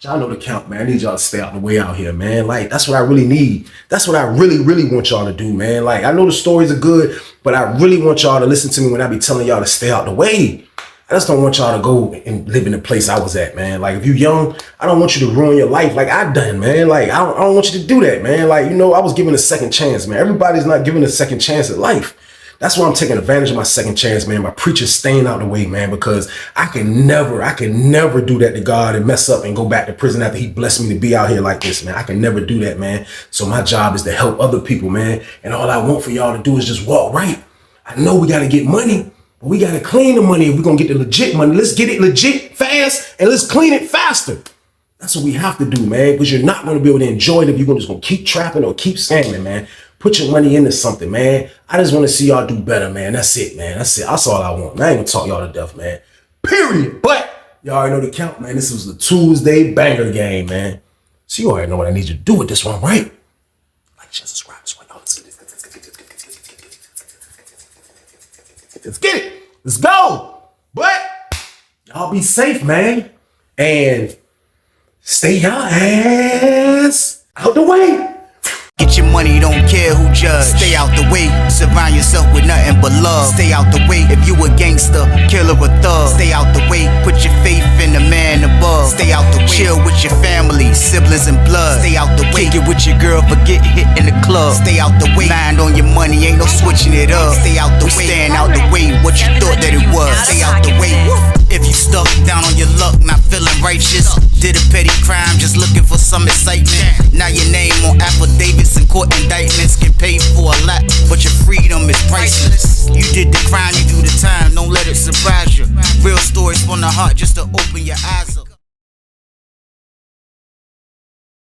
Y'all know the count, man. I need y'all to stay out the way out here, man. Like, that's what I really need. That's what I really, really want y'all to do, man. Like, I know the stories are good, but I really want y'all to listen to me when I be telling y'all to stay out the way. I just don't want y'all to go and live in the place I was at, man. Like, if you young, I don't want you to ruin your life like I done, man. Like, I don't want you to do that, man. Like, you know, I was given a second chance, man. Everybody's not given a second chance at life. That's why I'm taking advantage of my second chance, man. My preacher's staying out the way, man, because I can never do that to God and mess up and go back to prison after he blessed me to be out here like this, man. I can never do that, man. So my job is to help other people, man. And all I want for y'all to do is just walk right. I know we got to get money, but we got to clean the money if we're going to get the legit money. Let's get it legit fast and let's clean it faster. That's what we have to do, man, because you're not going to be able to enjoy it if you're just going to keep trapping or keep scamming, man. Put your money into something, man. I just want to see y'all do better, man. That's it, man. That's it. That's all I want. I ain't gonna talk y'all to death, man. Period. But y'all already know the count, man. This was the Tuesday banger game, man. So you already know what I need you to do with this one, right? Like, share, subscribe. Let's get it. Let's get it. Let's go. But y'all be safe, man. And stay your ass out the way. Get your money, don't care who judge. Stay out the way, surround yourself with nothing but love. Stay out the way if you a gangster, killer or thug. Stay out the way, put your faith in the man above. Stay out the way, chill with your family, siblings and blood. Stay out the way, kick it with your girl, forget hit in the club. Stay out the way, mind on your money, ain't no switching it up. Stay out the way, stand out the way, what you thought that it was. Stay out the way, if you stuck down on your luck, not feeling righteous. Did a petty crime, just looking for some excitement. Now your name on affidavits and court indictments. Get paid for a lot, but your freedom is priceless. You did the crime, you do the time, don't let it surprise you. Real stories from the heart just to open your eyes up.